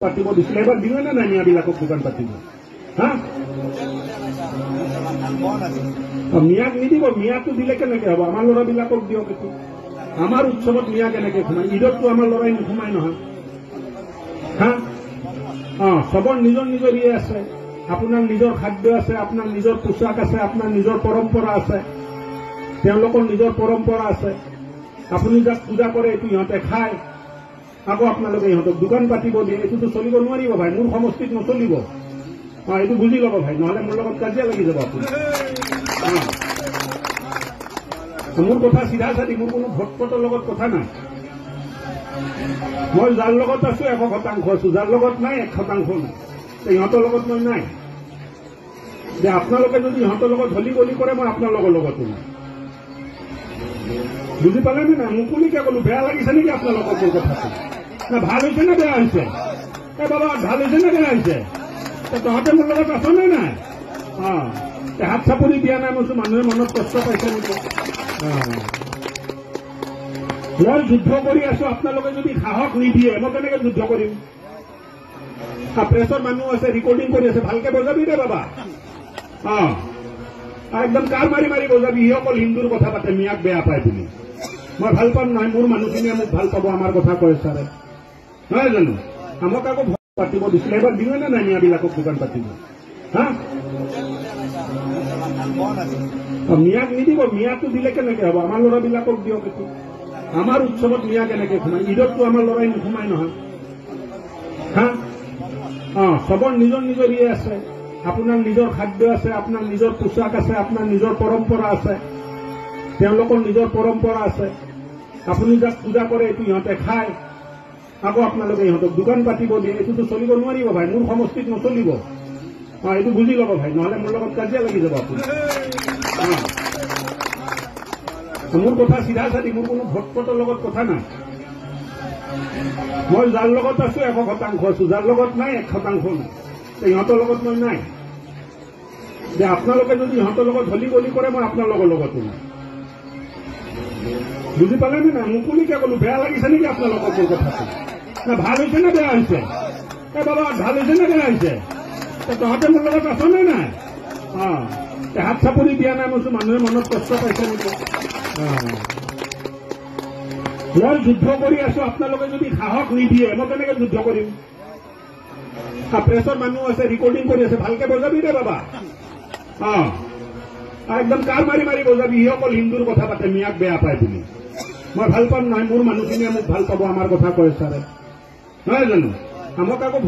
পাতিব দিছিলে এবাৰ দিলে নে নাই মিয়াবিলাকক দোকান পাতিব হা মিয়াক নিদিব মিয়াটো দিলে কেনেকে হ'ব আমাৰ ল'ৰাবিলাকক দিয়ক এইটো আমাৰ উৎসৱত মিয়া কেনেকে সোমাই ঈদততো আমাৰ ল'ৰাই নোসোমাই নহয় হা চবৰ নিজৰ নিজৰ ইয়ে আছে আপোনাৰ নিজৰ খাদ্য আছে আপোনাৰ নিজৰ পোছাক আছে আপোনাৰ নিজৰ পৰম্পৰা আছে তেওঁলোকৰ নিজৰ পৰম্পৰা আছে আপুনি যাক পূজা কৰে এইটো ইহঁতে খায় আকৌ আপোনালোকে ইহঁতক দোকান পাতিব দিয়ে এইটোতো চলিব নোৱাৰিব ভাই মোৰ সমষ্টিত নচলিব এইটো বুজি ল'ব ভাই নহ'লে মোৰ লগত কাজিয়া লাগি যাব আপুনি মোৰ কথা চিধা চাধি মোৰ কোনো ভোটপটৰ লগত কথা নাই মই যাৰ লগত আছো 100% আছো যাৰ লগত নাই 1% নাই ইহঁতৰ লগত মই নাই যে আপোনালোকে যদি ইহঁতৰ লগত হলি গলি কৰে মই আপোনালোকৰ লগতো নাই বুজি পালে নে নাই মুকলিকে ক'লো বেয়া লাগিছে নেকি আপোনালোকৰ মোৰ কথাটো না ভাল হৈছে নে বেয়া হৈছে বাবা ভাল হৈছে নে বেয়া হৈছে তহঁতে মোৰ লগত আছ নে নাই হাত চাপৰি দিয়া নাই মই মানুহে মনত কষ্ট পাইছে নেকি মই যুদ্ধ কৰি আছো আপোনালোকে যদি সাহস নিদিয়ে মই কেনেকে যুদ্ধ কৰিম প্ৰেছৰ মানুহ আছে ৰেকৰ্ডিং কৰি আছে ভালকে বজাবি দে বাবা একদম কাৰ মাৰি মাৰি বজাবি সি অকল হিন্দুৰ কথা পাতে মিয়াক বেয়া পায় বুলি মই ভাল পাম নহয় মোৰ মানুহখিনিয়ে মোক ভাল পাব আমাৰ কথা কয় ছাৰে নহয় জানো আমাক আকৌ পাতিব দিছিলে এবাৰ দিলে নে নাই মিয়াবিলাকক দোকান পাতিব হা মিয়াক নিদিব মিয়াটো দিলে কেনেকে হ'ব আমাৰ ল'ৰাবিলাকক দিয়ক এইটো আমাৰ উৎসৱত মিয়া কেনেকে সোমাই ঈদততো আমাৰ ল'ৰাই নোসোমাই নহয় হা চবৰ নিজৰ নিজৰ ইয়ে আছে আপোনাৰ নিজৰ খাদ্য আছে আপোনাৰ নিজৰ পোছাক আছে আপোনাৰ নিজৰ পৰম্পৰা আছে তেওঁলোকৰ নিজৰ পৰম্পৰা আছে আপুনি যাক পূজা কৰে এইটো ইহঁতে খায় আকৌ আপোনালোকে ইহঁতক দোকান পাতিব দিয়ে এইটোতো চলিব নোৱাৰিব ভাই মোৰ সমষ্টিত নচলিব এইটো বুজি ল'ব ভাই নহ'লে মোৰ লগত কাজিয়া লাগি যাব আপুনি মোৰ কথা চিধা চাধি মোৰ কোনো ভোটপটৰ লগত কথা নাই মই যাৰ লগত আছো 100% আছো যাৰ লগত নাই 1% নাই ইহঁতৰ লগত মই নাই যে আপোনালোকে যদি ইহঁতৰ লগত হলি গলি কৰে মই আপোনালোকৰ লগতো নাই বুজি পালে নে নাই মুকলিকে ক'লো বেয়া লাগিছে নেকি আপোনালোকৰ মোৰ কথাটো না ভাল হৈছে নে বেয়া হৈছে বাবা ভাল হৈছে নে বেয়া হৈছে তহঁতে মোৰ লগত আছ নে নাই হাত চাপৰি দিয়া নাই মই মানুহে মনত কষ্ট পাইছে নেকি মই যুদ্ধ কৰি আছো আপোনালোকে যদি সাহস নিদিয়ে মই কেনেকে যুদ্ধ কৰিম প্ৰেছৰ মানুহ আছে ৰেকৰ্ডিং কৰি আছে ভালকে বজাবি দে বাবা একদম কাৰ মাৰি মাৰি বজাবি সি অকল হিন্দুৰ কথা পাতে মিয়াক বেয়া পায় বুলি মই ভাল পাম নহয় মোৰ মানুহখিনিয়ে মোক ভাল পাব আমাৰ কথা কয় ছাৰে নহয় জানো আমাক আকৌ